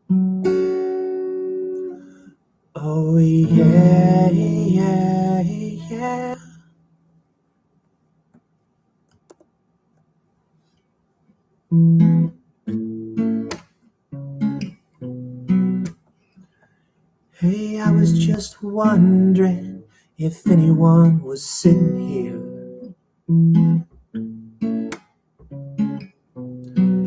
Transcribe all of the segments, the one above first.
Oh yeah, yeah, yeah. Hey, I was just wondering if anyone was sitting here.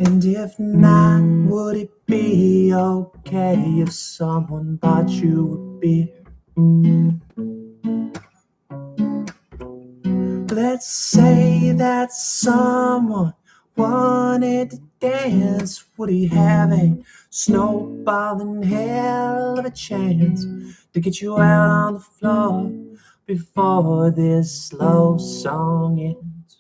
And if not, would it be okay if someone bought you a beer? Let's say that someone wanted to dance. Would he have a snowballing hell of a chance to get you out on the floor before this slow song ends?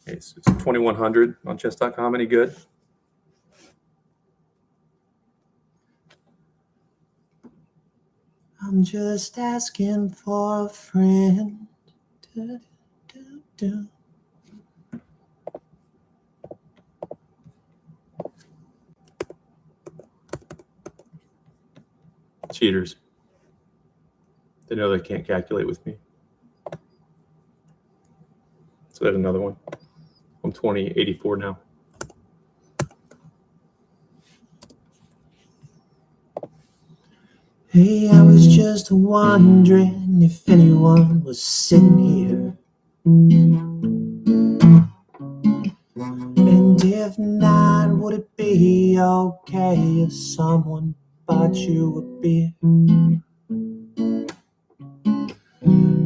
Okay, so it's 2100 on chess.com. Any good? I'm just asking for a friend. Do, do, do. Cheaters. They know they can't calculate with me. So that's another one. I'm 2084 now. Hey, I was just wondering if anyone was sitting here. And if not, would it be okay if someone bought you a beer?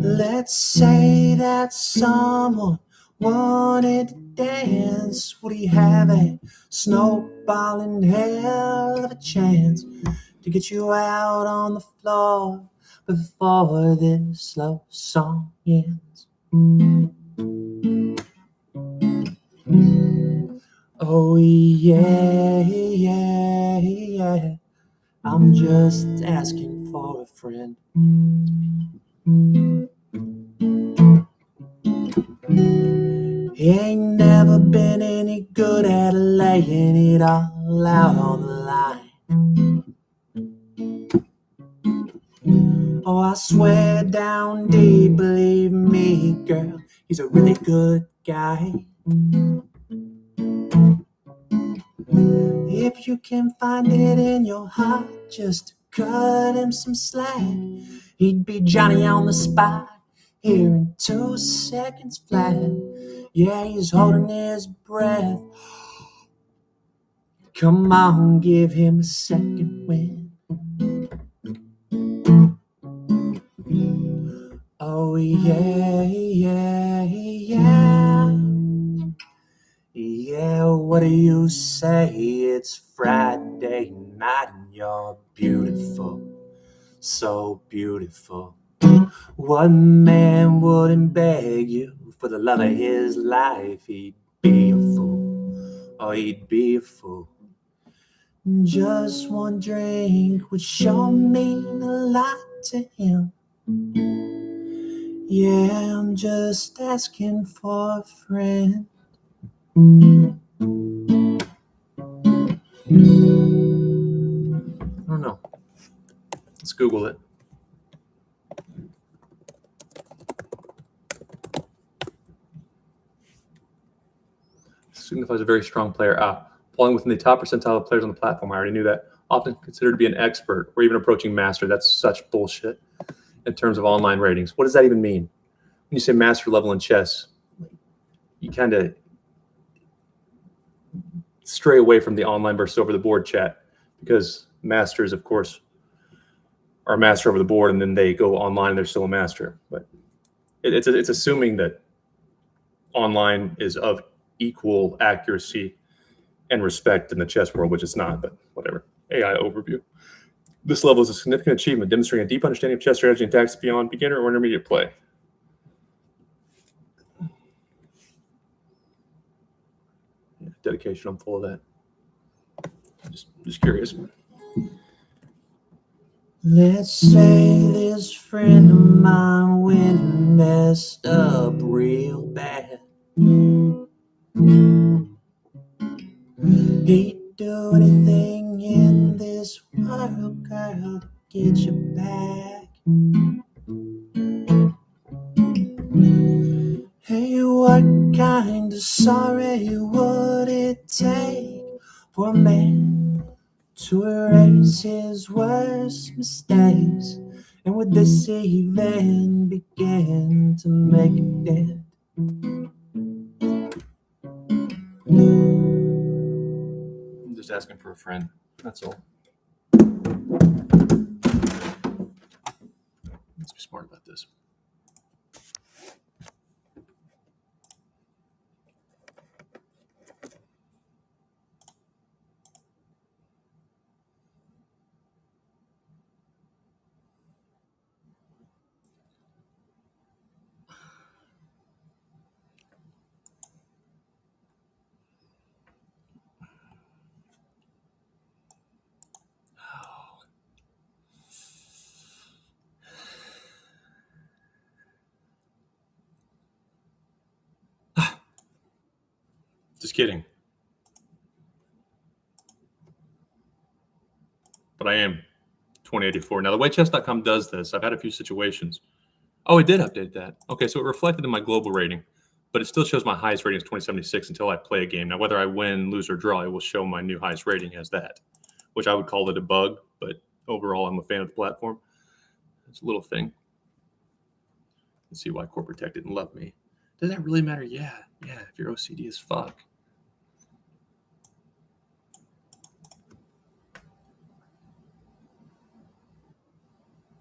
Let's say that someone wanted to dance. Would he have a snowballing hell of a chance to get you out on the floor before this slow song ends? Oh yeah, yeah, yeah. I'm just asking for a friend. He ain't never been any good at laying it all out on the line. Oh, I swear down deep, believe me, girl, he's a really good guy. If you can find it in your heart just to cut him some slack, he'd be Johnny on the spot here in 2 seconds flat. Yeah, he's holding his breath. Come on, give him a second wind. Oh yeah, yeah, yeah. Yeah, what do you say? It's Friday night and you're beautiful, so beautiful. What man wouldn't beg you for the love of his life? He'd be a fool, or he'd be a fool. Just one drink would sure mean a lot to him. Yeah, I'm just asking for a friend. I don't know. Let's Google it. Signifies a very strong player. Falling within the top percentile of players on the platform. I already knew that. Often considered to be an expert or even approaching master. That's such bullshit in terms of online ratings. What does that even mean? When you say master level in chess, you kind of stray away from the online versus over the board chat, because masters, of course, are a master over the board, and then they go online and they're still a master. But it's assuming that online is of equal accuracy and respect in the chess world, which it's not, but whatever. AI overview. This level is a significant achievement, demonstrating a deep understanding of chess strategy and tactics beyond beginner or intermediate play. Yeah, dedication, I'm full of that. Just curious. Let's say this friend of mine went and messed up real bad. He'd do anything in this world, girl, to get you back. Hey, what kind of sorry would it take for a man to erase his worst mistakes? And would this even begin to make a dent? I'm just asking for a friend. That's all. Let's be smart about this. Just kidding. But I am 2084. Now, the WhiteChess.com does this. I've had a few situations. Oh, it did update that. Okay, so it reflected in my global rating, but it still shows my highest rating is 2076 until I play a game. Now, whether I win, lose, or draw, it will show my new highest rating as that, which I would call it a bug, but overall, I'm a fan of the platform. It's a little thing. Let's see why Corporate Tech didn't love me. Does that really matter? Yeah, if you're OCD as fuck.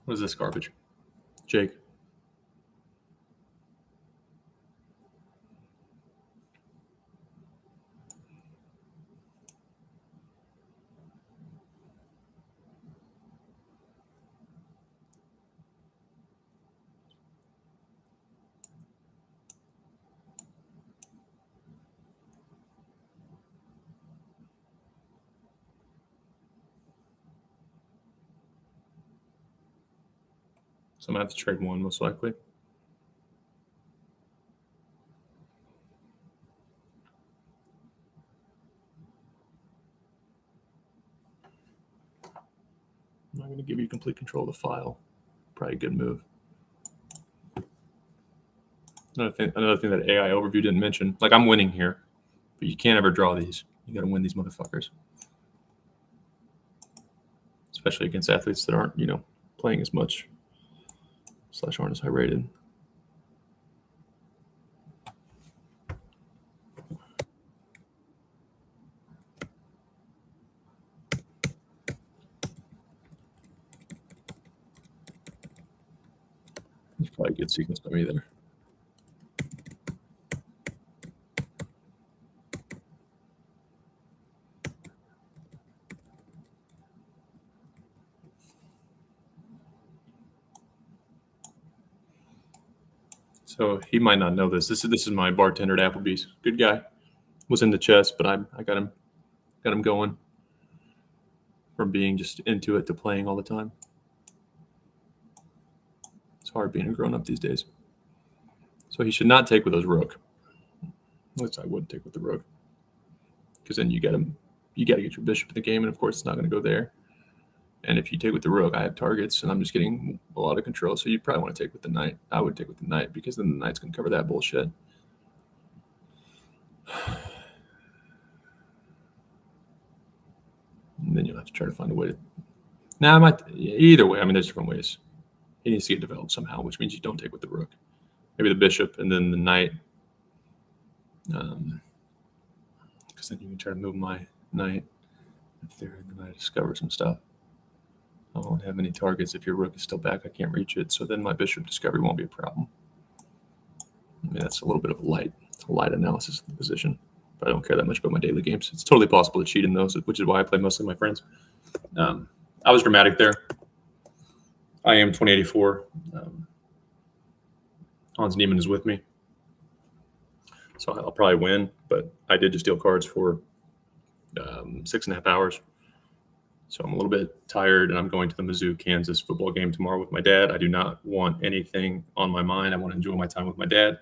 What is this garbage? Jake. So I'm going to have to trade one, most likely. I'm not going to give you complete control of the file. Probably a good move. Another thing that AI overview didn't mention, like I'm winning here, but you can't ever draw these. You got to win these motherfuckers, especially against athletes that aren't, playing as much / aren't as high rated. It's probably a good sequence by me there. So he might not know this. This is my bartender at Applebee's. Good guy. Was into chess, but I got him going from being just into it to playing all the time. It's hard being a grown up these days. So he should not take with his rook. Which I would take with the rook, because then you got to get your bishop in the game, and of course it's not going to go there. And if you take with the rook, I have targets, and I'm just getting a lot of control. So you probably want to take with the knight. I would take with the knight, because then the knight's going to cover that bullshit. And then you'll have to try to find a way to. Now, either way. I mean, there's different ways. He needs to get developed somehow, which means you don't take with the rook. Maybe the bishop and then the knight. Because then you can try to move my knight if the knight discovers some stuff. I won't have any targets if your rook is still back. I can't reach it. So then my bishop discovery won't be a problem. I mean, that's a little bit of a light analysis of the position. But I don't care that much about my daily games. It's totally possible to cheat in those, which is why I play mostly my friends. I was dramatic there. I am 2084. Hans Niemann is with me. So I'll probably win, but I did just deal cards for 6.5 hours. So I'm a little bit tired, and I'm going to the Mizzou, Kansas football game tomorrow with my dad. I do not want anything on my mind. I want to enjoy my time with my dad.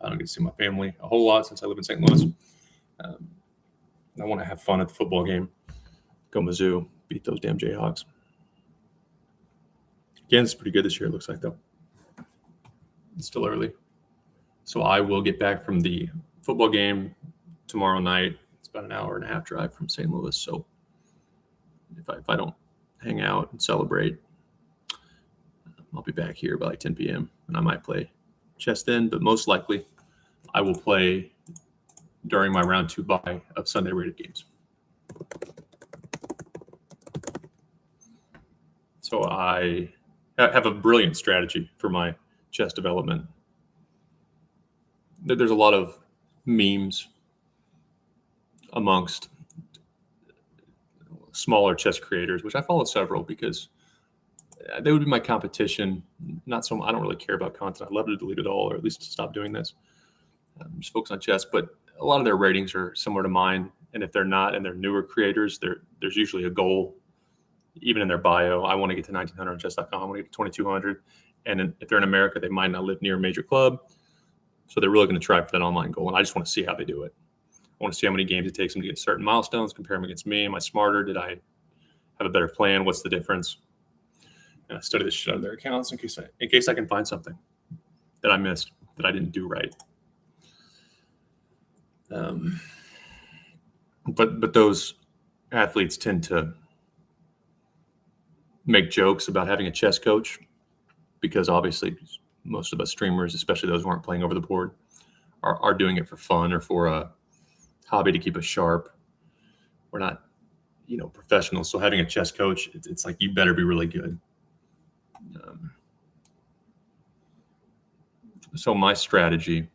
I don't get to see my family a whole lot since I live in St. Louis. I want to have fun at the football game. Go Mizzou, beat those damn Jayhawks. Kansas is pretty good this year, it looks like, though. It's still early. So I will get back from the football game tomorrow night. It's about an hour and a half drive from St. Louis. So if I don't hang out and celebrate, I'll be back here by like 10 p.m. and I might play chess then, but most likely I will play during my round 2 bye of Sunday rated games. So I have a brilliant strategy for my chess development. There's a lot of memes amongst smaller chess creators, which I follow several because they would be my competition. Not so I don't really care about content. I'd love to delete it all, or at least stop doing this. Just focus on chess. But a lot of their ratings are similar to mine. And if they're not, and they're newer creators, there's usually a goal, even in their bio. I want to get to 1900 on chess.com. I want to get to 2200. And if they're in America, they might not live near a major club. So they're really going to try for that online goal. And I just want to see how they do it. I want to see how many games it takes them to get certain milestones, compare them against me. Am I smarter? Did I have a better plan? What's the difference? And I study the shit out of their accounts in case I can find something that I missed, that I didn't do right. But those athletes tend to make jokes about having a chess coach because obviously most of us streamers, especially those who aren't playing over the board, are doing it for fun or for a hobby to keep us sharp. We're not, professionals. So having a chess coach, it's like you better be really good. So my strategy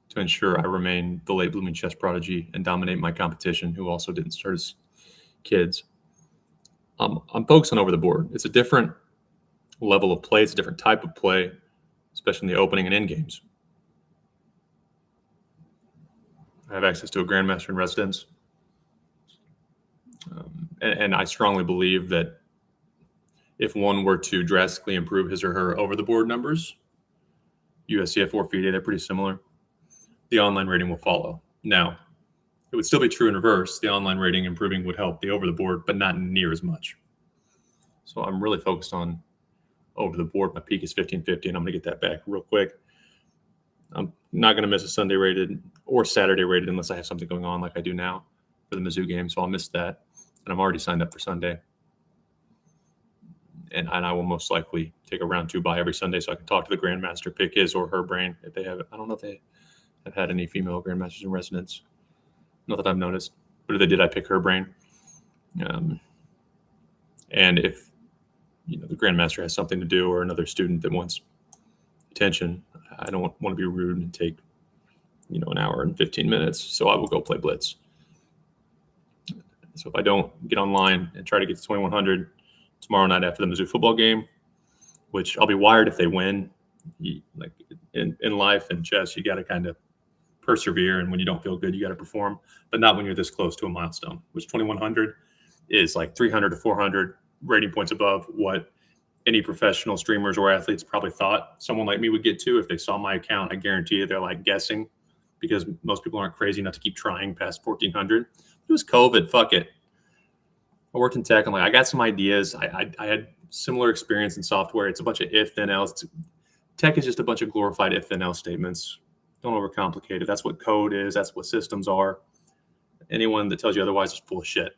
to ensure I remain the late blooming chess prodigy and dominate my competition, who also didn't start as kids, I'm focusing over the board. It's a different level of play. It's a different type of play, especially in the opening and end games. I have access to a grandmaster in residence. And I strongly believe that if one were to drastically improve his or her over the board numbers, USCF or FIDE, they're pretty similar, the online rating will follow. Now, it would still be true in reverse. The online rating improving would help the over the board, but not near as much. So I'm really focused on over the board. My peak is 1550, and I'm going to get that back real quick. I'm not going to miss a Sunday rated or Saturday rated unless I have something going on like I do now for the Mizzou game. So I'll miss that. And I'm already signed up for Sunday. And I will most likely take a round 2 bye every Sunday so I can talk to the grandmaster, pick his or her brain if they have it. I don't know if they have had any female grandmasters in residence. Not that I've noticed, but if they did, I pick her brain. And if the grandmaster has something to do or another student that wants attention, I don't want to be rude and take an hour and 15 minutes. So I will go play blitz. So if I don't get online and try to get to 2100 tomorrow night after the Mizzou football game, which I'll be wired if they win. Like in life and chess, you got to kind of persevere, and when you don't feel good, you got to perform, but not when you're this close to a milestone, which 2100 is like 300 to 400 rating points above what any professional streamers or athletes probably thought someone like me would get to if they saw my account. I guarantee you they're like guessing, because most people aren't crazy enough to keep trying past 1400. It was COVID. Fuck it. I worked in tech. I'm like, I got some ideas. I had similar experience in software. It's a bunch of if then else. Tech is just a bunch of glorified if then else statements. Don't overcomplicate it. That's what code is. That's what systems are. Anyone that tells you otherwise is full of shit.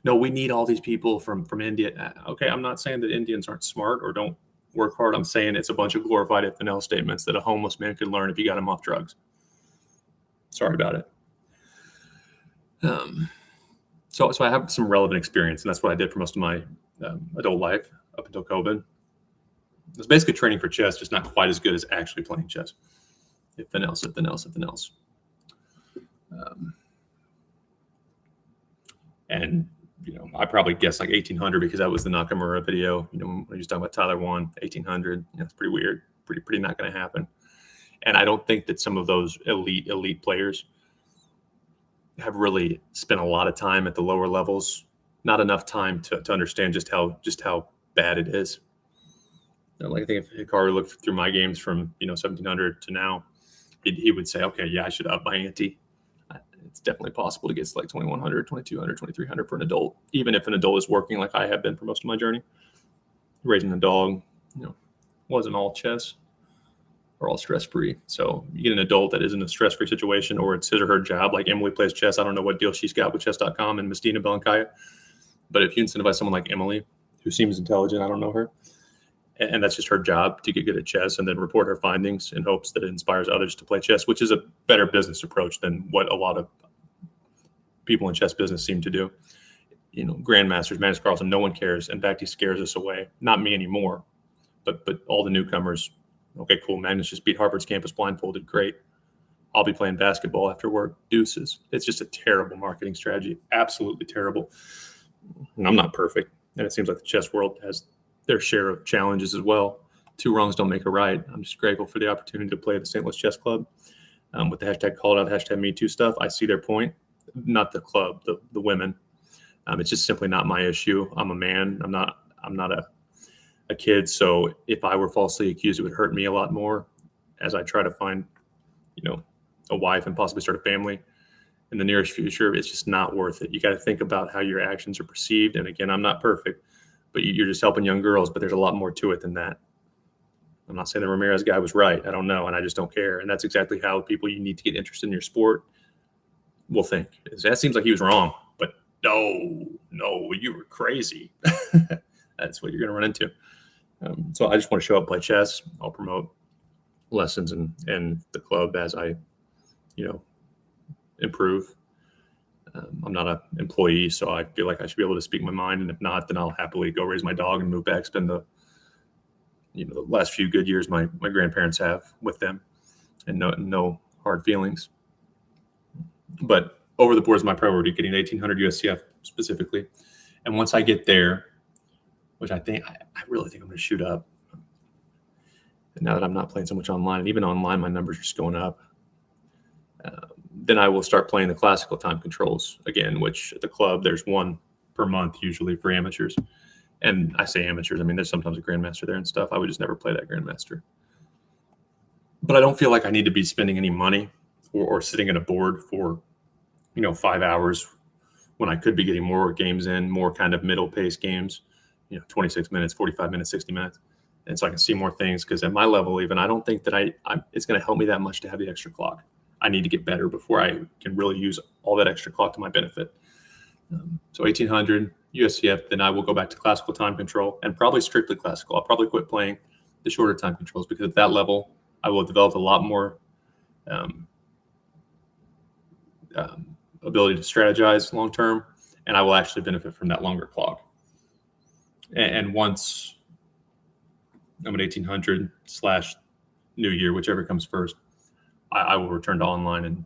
No, we need all these people from India. Okay, I'm not saying that Indians aren't smart or don't work hard. I'm saying it's a bunch of glorified if then else statements that a homeless man could learn if you got him off drugs. Sorry about it. So I have some relevant experience, and that's what I did for most of my adult life up until COVID. It was basically training for chess, just not quite as good as actually playing chess. If then else, if then else, if then else. And I probably guessed like 1800 because that was the Nakamura video. When he was talking about Tyler 1, 1800. It's pretty weird, pretty not going to happen. And I don't think that some of those elite players have really spent a lot of time at the lower levels. Not enough time to understand just how bad it is. Like I think if Hikaru looked through my games from 1700 to now, he would say, okay, yeah, I should up my ante. it's definitely possible to get to like 2100, 2200, 2300 for an adult, even if an adult is working like I have been for most of my journey. Raising a dog, wasn't all chess or all stress-free. So you get an adult that is in a stress-free situation, or it's his or her job. Like Emily plays chess. I don't know what deal she's got with chess.com and Mistina Belankaya. But if you incentivize someone like Emily, who seems intelligent, I don't know her, and that's just her job to get good at chess and then report her findings in hopes that it inspires others to play chess, which is a better business approach than what a lot of people in chess business seem to do. Grandmasters, Magnus Carlsen, no one cares. In fact, he scares us away. Not me anymore, but all the newcomers. Okay, cool. Magnus just beat Harvard's campus blindfolded. Great. I'll be playing basketball after work. Deuces. It's just a terrible marketing strategy. Absolutely terrible. And I'm not perfect. And it seems like the chess world has their share of challenges as well. Two wrongs don't make a right. I'm just grateful for the opportunity to play at the St. Louis Chess Club. With the hashtag called out, hashtag Me Too stuff, I see their point. Not the club, the women. It's just simply not my issue. I'm a man. I'm not a kid. So if I were falsely accused, it would hurt me a lot more as I try to find, a wife and possibly start a family in the nearest future. It's just not worth it. You got to think about how your actions are perceived. And again, I'm not perfect, but you're just helping young girls, but there's a lot more to it than that. I'm not saying the Ramirez guy was right. I don't know. And I just don't care. And that's exactly how people you need to get interested in your sport will think. That seems like he was wrong, but no, you were crazy. That's what you're going to run into. So I just want to show up, play chess. I'll promote lessons and the club as I, improve. I'm not an employee, so I feel like I should be able to speak my mind. And if not, then I'll happily go raise my dog and move back, spend the last few good years my grandparents have with them, and no hard feelings. But over the board is my priority, getting 1800 USCF specifically. And once I get there, which I really think I'm going to shoot up. And now that I'm not playing so much online, and even online, my numbers are just going up. Then I will start playing the classical time controls again, which at the club, there's one per month usually for amateurs. And I say amateurs, I mean, there's sometimes a grandmaster there and stuff. I would just never play that grandmaster. But I don't feel like I need to be spending any money or sitting at a board for, 5 hours when I could be getting more games in, more kind of middle pace games, 26 minutes, 45 minutes, 60 minutes. And so I can see more things, because at my level, even I don't think that it's going to help me that much to have the extra clock. I need to get better before I can really use all that extra clock to my benefit. So 1800 USCF, then I will go back to classical time control, and probably strictly classical. I'll probably quit playing the shorter time controls, because at that level, I will have developed a lot more ability to strategize long term, and I will actually benefit from that longer clock. And once I'm at 1800/New Year, whichever comes first, I will return to online and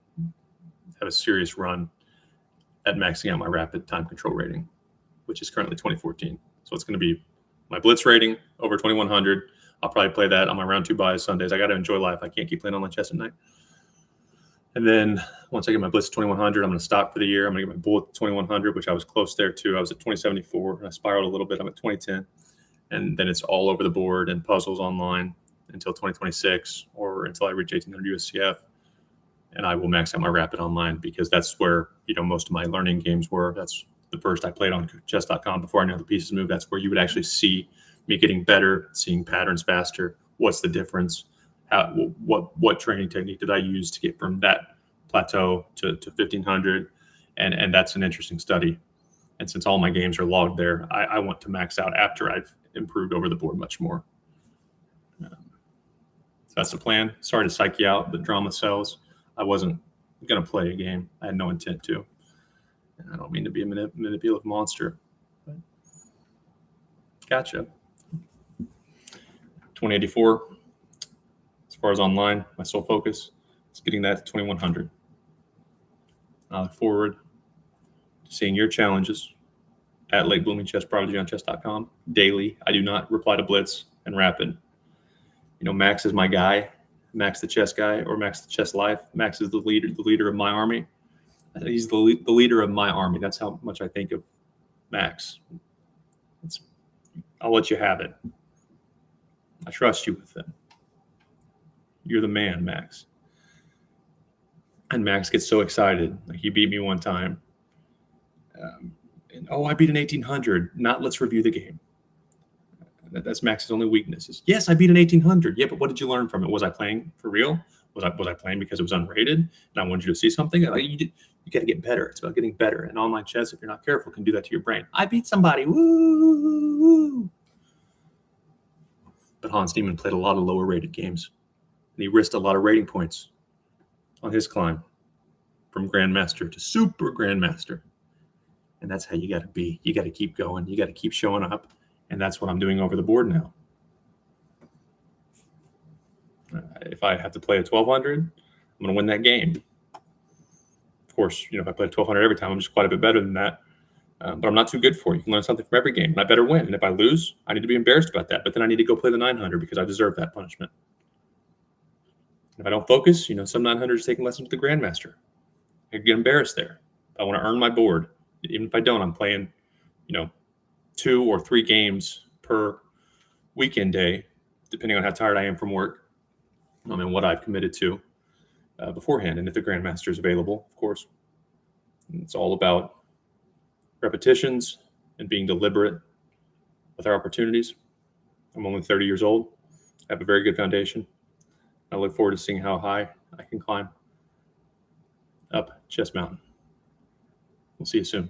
have a serious run at maxing out my rapid time control rating, which is currently 2014. So it's going to be my blitz rating over 2100. I'll probably play that on my round 2 buys Sundays. I got to enjoy life. I can't keep playing online chess at night. And then once I get my blitz 2100, I'm going to stop for the year. I'm going to get my bullet 2100, which I was close there too. I was at 2074 and I spiraled a little bit. I'm at 2010. And then it's all over the board and puzzles online until 2026 or until I reach 1800 USCF. And I will max out my rapid online, because that's where, most of my learning games were. That's the first I played on chess.com before I knew how the pieces move. That's where you would actually see me getting better, seeing patterns faster. What's the difference? What training technique did I use to get from that plateau to 1500? And that's an interesting study. And since all my games are logged there, I want to max out after I've improved over the board much more. So that's the plan. Sorry to psych you out, but drama sells. I wasn't going to play a game. I had no intent to. And I don't mean to be a manipulative monster. But gotcha. 2084. As far as online, my sole focus is getting that to 2100. I look forward to seeing your challenges at Late Blooming Chess Prodigy on chess.com daily. I do not reply to Blitz and Rapid. Max is my guy. Max the chess guy, or Max the chess life. Max is the leader of my army. He's the leader of my army. That's how much I think of Max. I'll let you have it. I trust you with them. You're the man, Max. And Max gets so excited. Like, he beat me one time. And I beat an 1800. Not, let's review the game. That's Max's only weakness. Is, yes, I beat an 1800. Yeah, but what did you learn from it? Was I playing for real? Was I playing because it was unrated and I wanted you to see something? Like, you got to get better. It's about getting better. And online chess, if you're not careful, can do that to your brain. I beat somebody. Woo! But Hans Niemann played a lot of lower rated games, and he risked a lot of rating points on his climb from Grandmaster to Super Grandmaster. And that's how you got to be. You got to keep going. You got to keep showing up. And that's what I'm doing over the board now. If I have to play a 1200, I'm going to win that game. Of course, if I play a 1200 every time, I'm just quite a bit better than that. But I'm not too good for it. You can learn something from every game, and I better win. And if I lose, I need to be embarrassed about that. But then I need to go play the 900 because I deserve that punishment. If I don't focus, some 900 is taking lessons with the Grandmaster. I get embarrassed there. I want to earn my board. Even if I don't, I'm playing, 2 or 3 games per weekend day, depending on how tired I am from work. And what I've committed to beforehand. And if the Grandmaster is available, of course. It's all about repetitions and being deliberate with our opportunities. I'm only 30 years old. I have a very good foundation. I look forward to seeing how high I can climb up Chess Mountain. We'll see you soon.